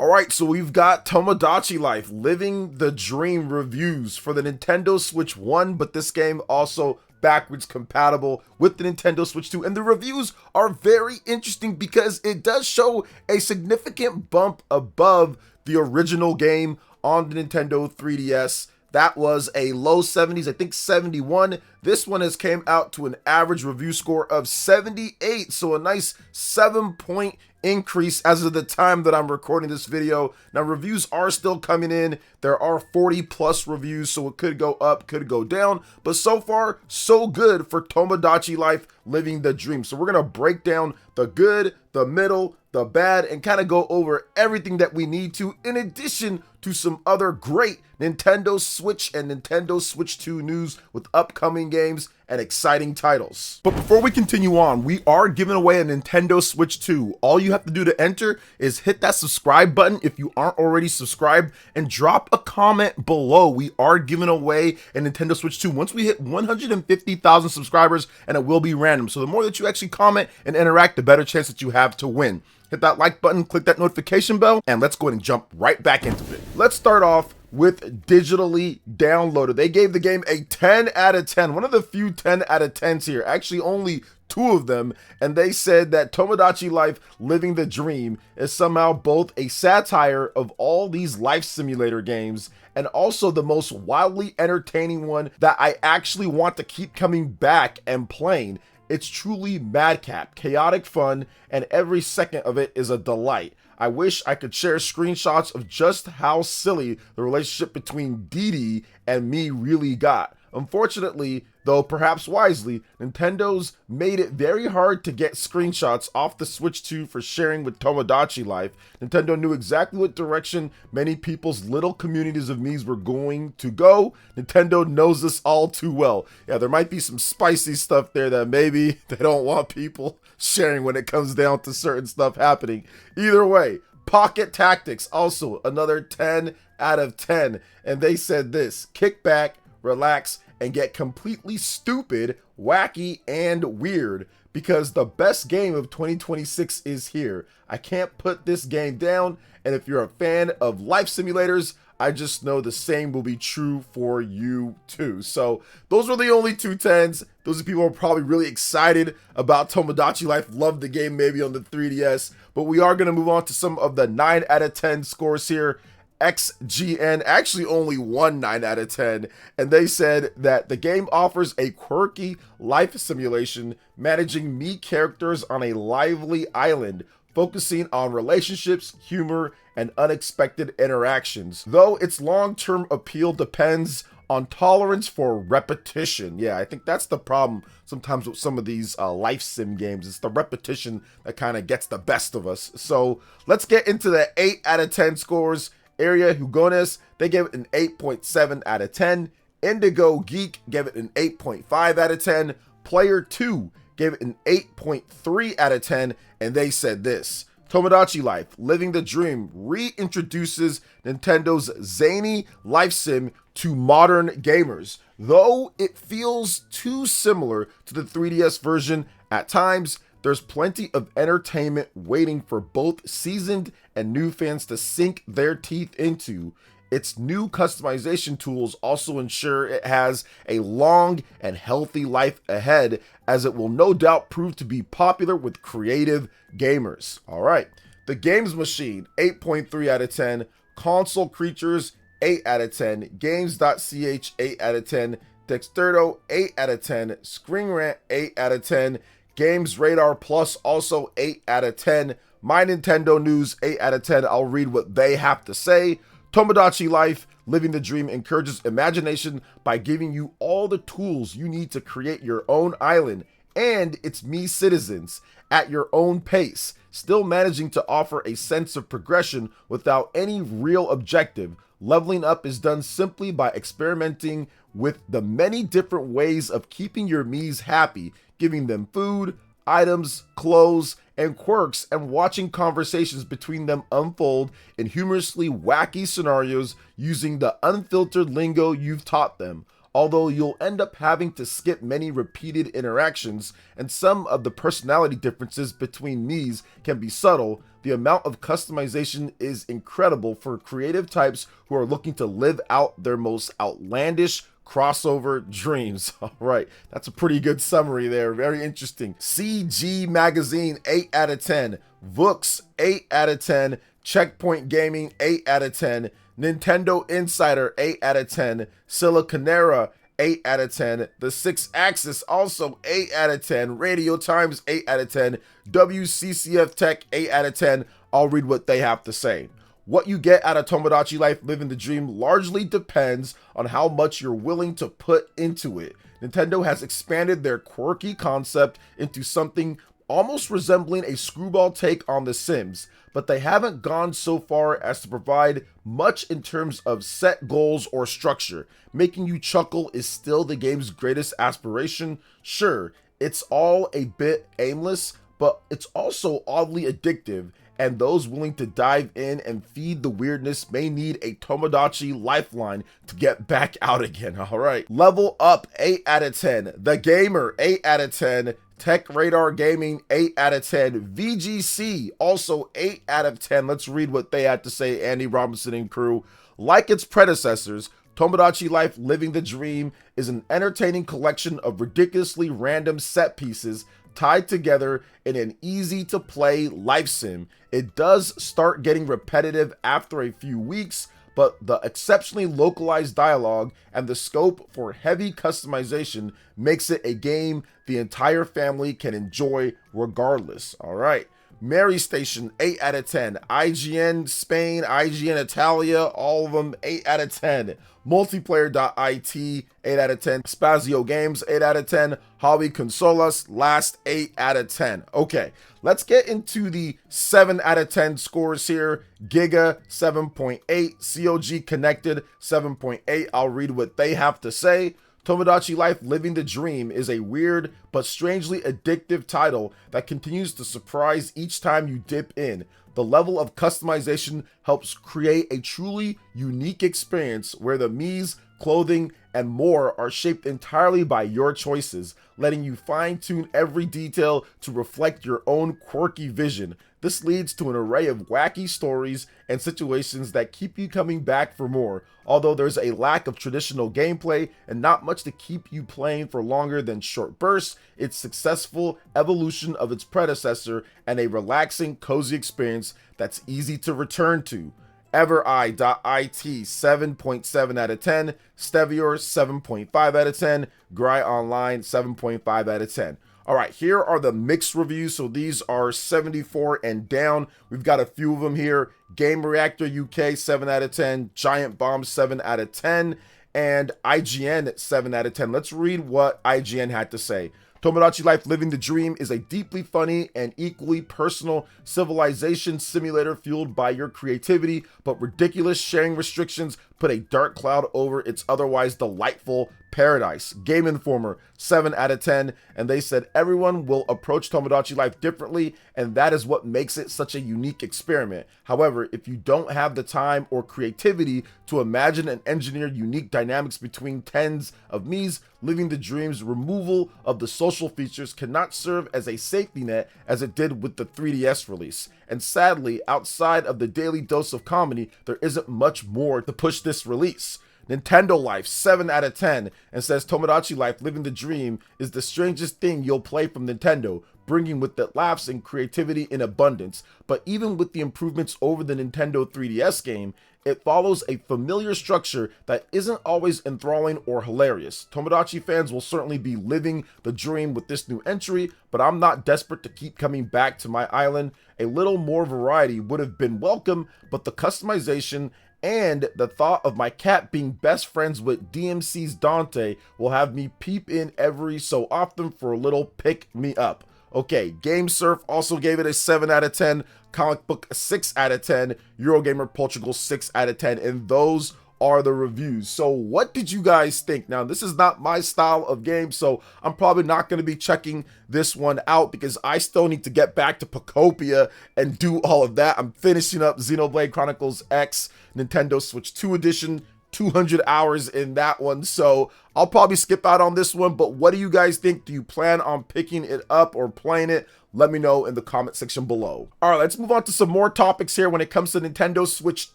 Alright, so we've got Tomodachi Life, Living the Dream reviews for the Nintendo Switch 1, but this game also backwards compatible with the Nintendo Switch 2, and the reviews are very interesting because it does show a significant bump above the original game on the Nintendo 3DS. That was a low 70s, I think 71. This one has came out to an average review score of 78, so a nice 7-point increase as of the time that I'm recording this video. Now, reviews are still coming in. There are 40 plus reviews, so it could go up, could go down, but so far, so good for Tomodachi Life, Living the Dream. So we're gonna break down the good, the middle, the bad, and kind of go over everything that we need to, in addition to some other great Nintendo Switch and Nintendo Switch 2 news with upcoming games and exciting titles. But before we continue on, we are giving away a Nintendo Switch 2. All you have to do to enter is hit that subscribe button if you aren't already subscribed, and drop a comment below. We are giving away a Nintendo Switch 2 once we hit 150,000 subscribers, and it will be random. So the more that you actually comment and interact, the better chance that you have to win. Hit that like button, click that notification bell, and let's go ahead and jump right back into it. Let's start off with digitally downloaded. They gave the game a 10 out of 10. One of the few 10 out of 10s here. Actually, only 2 of them. And they said that Tomodachi Life, Living the Dream is somehow both a satire of all these life simulator games and also the most wildly entertaining one that I actually want to keep coming back and playing. It's truly madcap, chaotic fun, and every second of it is a delight. I wish I could share screenshots of just how silly the relationship between Dee Dee and me really got. Unfortunately, though perhaps wisely, Nintendo's made it very hard to get screenshots off the Switch 2 for sharing with Tomodachi Life. Nintendo knew exactly what direction many people's little communities of me's were going to go. Nintendo knows this all too well. Yeah, there might be some spicy stuff there that maybe they don't want people sharing when it comes down to certain stuff happening. Either way, Pocket Tactics, also another 10 out of 10. And they said this: kick back, relax, and get completely stupid, wacky, and weird, because the best game of 2026 is here. I can't put this game down, and if you're a fan of life simulators, I just know the same will be true for you too. So those were the only 2 10s. Those are people who are probably really excited about Tomodachi Life, love the game maybe on the 3DS, but we are going to move on to some of the 9 out of 10 scores here. XGN actually only won 9 out of 10, and they said that the game offers a quirky life simulation managing me characters on a lively island, focusing on relationships, humor, and unexpected interactions, though its long-term appeal depends on tolerance for repetition. Yeah, I think that's the problem sometimes with some of these life sim games. It's the repetition that kind of gets the best of us. So let's get into the 8 out of 10 scores. Area Hugones, they gave it an 8.7 out of 10. Indigo Geek gave it an 8.5 out of 10. Player 2 gave it an 8.3 out of 10, and they said this: Tomodachi Life, Living the Dream reintroduces Nintendo's zany life sim to modern gamers. Though it feels too similar to the 3DS version at times, there's plenty of entertainment waiting for both seasoned and new fans to sink their teeth into. Its new customization tools also ensure it has a long and healthy life ahead, as it will no doubt prove to be popular with creative gamers. All right, the Games Machine, 8.3 out of 10. Console Creatures, 8 out of 10. Games.ch, 8 out of 10. Dexterto, 8 out of 10. Screen Rant, 8 out of 10. Games Radar Plus, also 8 out of 10. MyNintendoNews, 8 out of 10. I'll read what they have to say. Tomodachi Life, Living the Dream encourages imagination by giving you all the tools you need to create your own island and its me citizens at your own pace, still managing to offer a sense of progression without any real objective. Leveling up is done simply by experimenting with the many different ways of keeping your Miis happy, giving them food, items, clothes, and quirks, and watching conversations between them unfold in humorously wacky scenarios using the unfiltered lingo you've taught them. although you'll end up having to skip many repeated interactions, and some of the personality differences between Miis can be subtle. The amount of customization is incredible for creative types who are looking to live out their most outlandish crossover dreams. All right, that's a pretty good summary there. Very interesting. CG Magazine, 8 out of 10. Vooks, 8 out of 10. Checkpoint Gaming, 8 out of 10. Nintendo Insider, 8 out of 10. Siliconera, 8 out of 10. The 6 Axis, also 8 out of 10. Radio Times, 8 out of 10. WCCF Tech, 8 out of 10. I'll read what they have to say. What you get out of Tomodachi Life Living the Dream largely depends on how much you're willing to put into it. Nintendo has expanded their quirky concept into something almost resembling a screwball take on The Sims, but they haven't gone so far as to provide much in terms of set goals or structure. Making you chuckle is still the game's greatest aspiration. Sure, it's all a bit aimless, but it's also oddly addictive, and those willing to dive in and feed the weirdness may need a Tomodachi lifeline to get back out again. All right. Level Up, 8 out of 10. The Gamer, 8 out of 10. Tech Radar Gaming, 8 out of 10. VGC, also 8 out of 10. Let's read what they had to say, Andy Robinson and crew. Like its predecessors, Tomodachi Life Living the Dream is an entertaining collection of ridiculously random set pieces tied together in an easy-to-play life sim. It does start getting repetitive after a few weeks, but the exceptionally localized dialogue and the scope for heavy customization makes it a game the entire family can enjoy regardless. All right. Mary Station, 8 out of 10. IGN Spain, IGN Italia, all of them 8 out of 10. Multiplayer.it, 8 out of 10. Spazio Games, 8 out of 10. Hobby Consolas, last 8 out of 10. Okay, let's get into the 7 out of 10 scores here. Giga, 7.8. COG Connected, 7.8. I'll read what they have to say. Tomodachi Life Living the Dream is a weird but strangely addictive title that continues to surprise each time you dip in. The level of customization helps create a truly unique experience where the Mii's, clothing, and more are shaped entirely by your choices, letting you fine-tune every detail to reflect your own quirky vision. This leads to an array of wacky stories and situations that keep you coming back for more. Although there's a lack of traditional gameplay and not much to keep you playing for longer than short bursts, its successful evolution of its predecessor and a relaxing, cozy experience that's easy to return to. EverEye.it, 7.7 out of 10. Stevior, 7.5 out of 10. Gry Online, 7.5 out of 10. All right, here are the mixed reviews. So these are 74 and down. We've got a few of them here. Game Reactor UK, 7 out of 10. Giant Bomb, 7 out of 10. And IGN, 7 out of 10. Let's read what IGN had to say. Tomodachi Life Living the Dream is a deeply funny and equally personal civilization simulator fueled by your creativity, but ridiculous sharing restrictions put a dark cloud over its otherwise delightful paradise. Game Informer, 7 out of 10, and they said everyone will approach Tomodachi Life differently, and that is what makes it such a unique experiment. However, if you don't have the time or creativity to imagine and engineer unique dynamics between tens of Mii's, Living the Dream's removal of the social features cannot serve as a safety net as it did with the 3DS release. And sadly, outside of the daily dose of comedy, there isn't much more to push this release. Nintendo Life, 7 out of 10, and says Tomodachi Life Living the Dream is the strangest thing you'll play from Nintendo, bringing with it laughs and creativity in abundance. But even with the improvements over the Nintendo 3DS game, it follows a familiar structure that isn't always enthralling or hilarious. Tomodachi fans will certainly be living the dream with this new entry, but I'm not desperate to keep coming back to my island. A little more variety would have been welcome, but the customization and the thought of my cat being best friends with DMC's Dante will have me peep in every so often for a little pick me up. Okay, GameSurf also gave it a 7 out of 10, Comic Book 6 out of 10, Eurogamer Portugal 6 out of 10, and those are the reviews. So what did you guys think? Now, this is not my style of game, so I'm probably not going to be checking this one out because I still need to get back to Pocopia and do all of that. I'm finishing up Xenoblade Chronicles X Nintendo Switch 2 edition, 200 hours in that one, so I'll probably skip out on this one. But what do you guys think? Do you plan on picking it up or playing it? Let me know in the comment section below. All right, let's move on to some more topics here when it comes to Nintendo Switch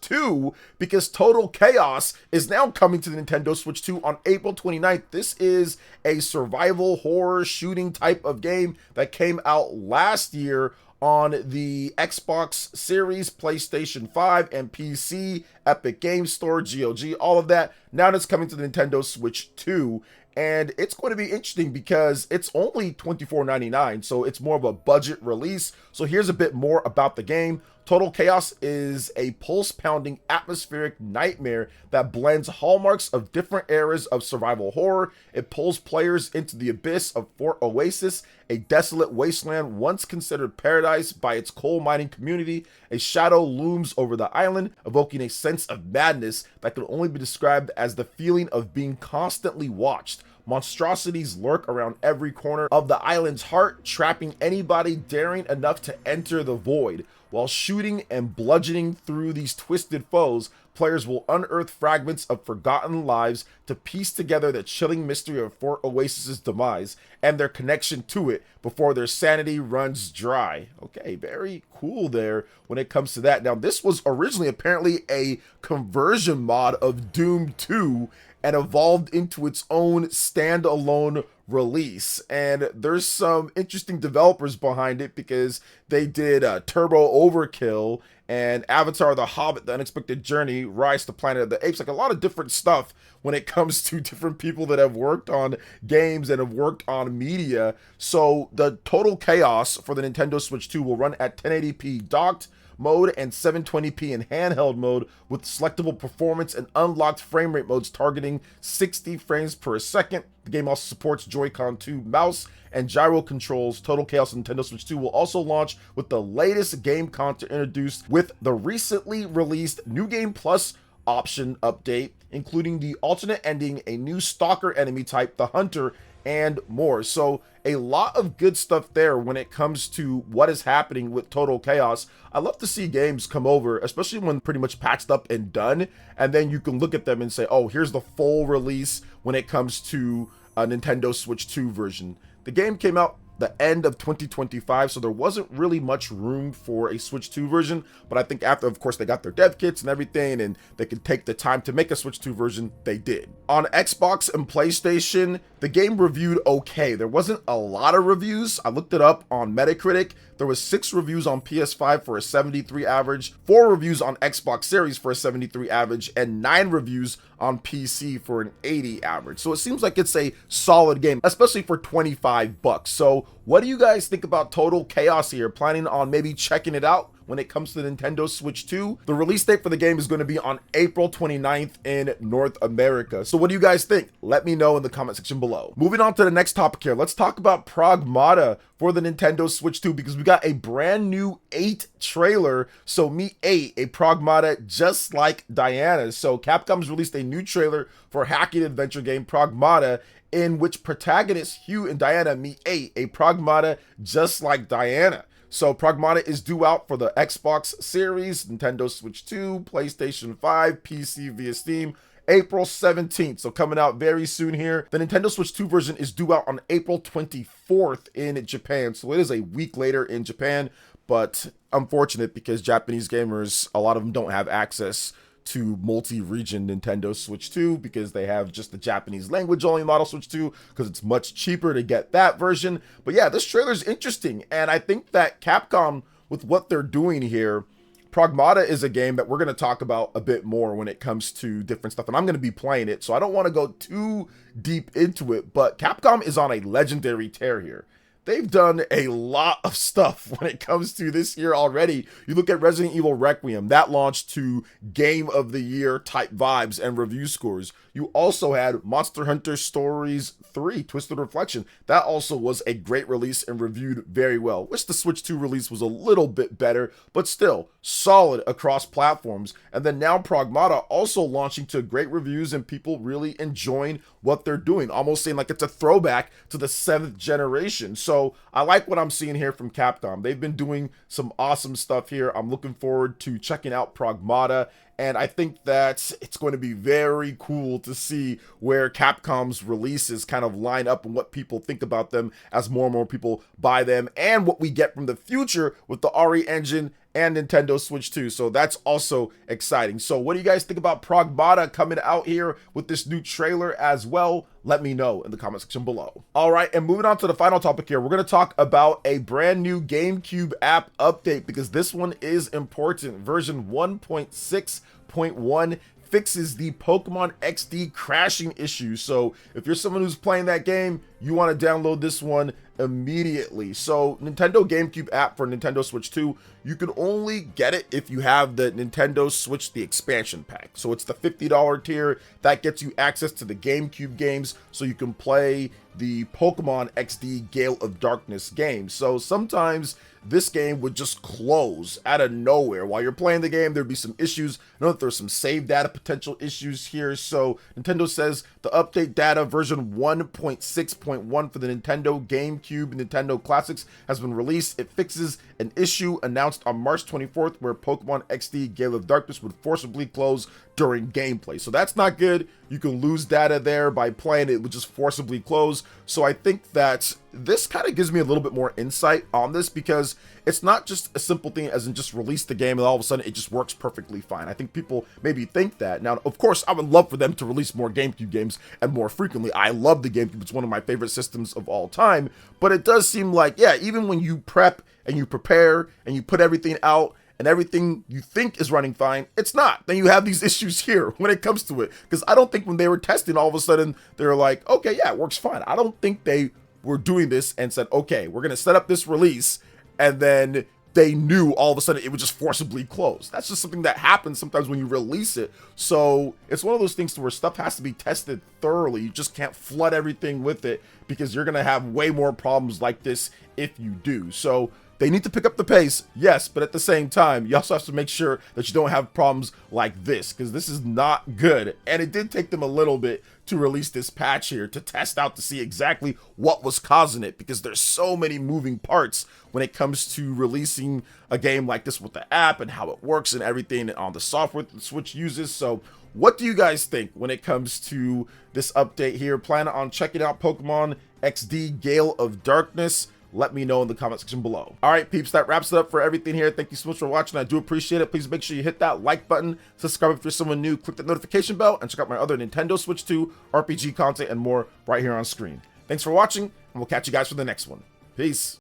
2, because Total Chaos is now coming to the Nintendo Switch 2 on April 29th. This is a survival horror shooting type of game that came out last year on the Xbox Series, PlayStation 5, and PC, Epic Game Store, GOG, all of that. Now it's coming to the Nintendo Switch 2. And it's going to be interesting because it's only $24.99, so it's more of a budget release. So here's a bit more about the game. Total Chaos is a pulse-pounding atmospheric nightmare that blends hallmarks of different eras of survival horror. It pulls players into the abyss of Fort Oasis, a desolate wasteland once considered paradise by its coal mining community. A shadow looms over the island, evoking a sense of madness that can only be described as the feeling of being constantly watched. Monstrosities lurk around every corner of the island's heart, trapping anybody daring enough to enter the void. While shooting and bludgeoning through these twisted foes, players will unearth fragments of forgotten lives to piece together the chilling mystery of Fort Oasis's demise and their connection to it before their sanity runs dry. Okay, very cool there when it comes to that. Now, this was originally apparently a conversion mod of Doom 2 and evolved into its own standalone release. And there's some interesting developers behind it because they did Turbo Overkill and Avatar the Hobbit, The Unexpected Journey, Rise to Planet of the Apes, like a lot of different stuff when it comes to different people that have worked on games and have worked on media. So the Total Chaos for the Nintendo Switch 2 will run at 1080p docked mode and 720p in handheld mode with selectable performance and unlocked frame rate modes targeting 60 frames per second. The game also supports Joy-Con 2 mouse and gyro controls. Total Chaos on Nintendo Switch 2 will also launch with the latest game content introduced with the recently released New Game Plus option update, including the alternate ending, a new stalker enemy type, the Hunter, and more. So a lot of good stuff there when it comes to what is happening with Total Chaos. I love to see games come over, especially when pretty much patched up and done, and then you can look at them and say, oh, here's the full release when it comes to a Nintendo Switch 2 version. The game came out the end of 2025, so there wasn't really much room for a Switch 2 version, but I think after, of course, they got their dev kits and everything and they could take the time to make a Switch 2 version, they did. On Xbox and PlayStation, the game reviewed okay. There wasn't a lot of reviews. I looked it up on Metacritic. There was 6 reviews on PS5 for a 73 average, 4 reviews on Xbox Series for a 73 average, and 9 reviews on PC for an 80 average. So it seems like it's a solid game, especially for 25 bucks. So what do you guys think about Total Chaos here? Planning on maybe checking it out when it comes to the Nintendo Switch 2? The release date for the game is going to be on April 29th in North America. So what do you guys think? Let me know in the comment section below. Moving on to the next topic here. Let's talk about Pragmata for the Nintendo Switch 2 because we got a brand new 8 trailer. So Meet 8, a Pragmata just like Diana. So Capcom's released a new trailer for hacking adventure game Pragmata, in which protagonists Hugh and Diana meet a Pragmata just like Diana. So Pragmata is due out for the Xbox Series, Nintendo Switch 2, PlayStation 5, PC via Steam, April 17th. So coming out very soon here. The Nintendo Switch 2 version is due out on April 24th in Japan. So it is a week later in Japan, but unfortunate because Japanese gamers, a lot of them don't have access to multi-region Nintendo Switch 2 because they have just the Japanese language only model Switch 2 because it's much cheaper to get that version. But yeah, this trailer is interesting, and I think that Capcom, with what they're doing here, Pragmata is a game that we're going to talk about a bit more when it comes to different stuff, and I'm going to be playing it, so I don't want to go too deep into it, but Capcom is on a legendary tear here. They've done a lot of stuff when it comes to this year already. You look at Resident Evil Requiem, that launched to Game of the Year type vibes and review scores. You also had Monster Hunter Stories 3, Twisted Reflection. That also was a great release and reviewed very well. Wish the Switch 2 release was a little bit better, but still solid across platforms. And then now Pragmata also launching to great reviews and people really enjoying what they're doing, almost saying like it's a throwback to the 7th generation. So So I like what I'm seeing here from Capcom. They've been doing some awesome stuff here. I'm looking forward to checking out Pragmata, and I think that it's going to be very cool to see where Capcom's releases kind of line up and what people think about them as more and more people buy them, and what we get from the future with the RE engine and Nintendo Switch 2. So that's also exciting. So what do you guys think about Pragmata coming out here with this new trailer as well? Let me know in the comment section below. All right, and moving on to the final topic here, we're going to talk about a brand new GameCube app update, because this one is important. Version 1.6.1 fixes the Pokemon XD crashing issue. So if you're someone who's playing that game, you want to download this one immediately. So Nintendo GameCube app for Nintendo Switch 2, you can only get it if you have the Nintendo Switch, the expansion pack. So it's the $50 tier that gets you access to the GameCube games, so you can play the Pokemon XD Gale of Darkness game. So sometimes this game would just close out of nowhere. While you're playing the game, there'd be some issues. I know that there's some save data potential issues here. So Nintendo says the update data version 1.6.1 for the Nintendo GameCube and Nintendo Classics has been released. It fixes an issue announced on March 24th where Pokemon XD Gale of Darkness would forcibly close during gameplay. So that's not good. You can lose data there by playing it would just forcibly close. So I think that this kind of gives me a little bit more insight on this, because it's not just a simple thing as in just release the game and all of a sudden it just works perfectly fine. I think people maybe think that. Now, of course, I would love for them to release more GameCube games and more frequently. I love the GameCube. It's one of my favorite systems of all time. But it does seem like, yeah, even when you prep and you prepare and you put everything out and everything you think is running fine, it's not. Then you have these issues here when it comes to it. Because I don't think when they were testing, all of a sudden, they're like, okay, yeah, it works fine. I don't think they were doing this and said, okay, we're going to set up this release, and then they knew all of a sudden it would just forcibly close. That's just something that happens sometimes when you release it. So it's one of those things where stuff has to be tested thoroughly. You just can't flood everything with it, because you're going to have way more problems like this if you do. So they need to pick up the pace, yes, but at the same time, you also have to make sure that you don't have problems like this, because this is not good. And it did take them a little bit to release this patch here to test out to see exactly what was causing it, because there's so many moving parts when it comes to releasing a game like this with the app and how it works and everything on the software that the Switch uses. So what do you guys think when it comes to this update here? Plan on checking out Pokemon XD Gale of Darkness? Let me know in the comment section below. All right, peeps, that wraps it up for everything here. Thank you so much for watching. I do appreciate it. Please make sure you hit that like button, subscribe if you're someone new, click the notification bell, and check out my other Nintendo Switch 2 RPG content and more right here on screen. Thanks for watching, and we'll catch you guys for the next one. Peace.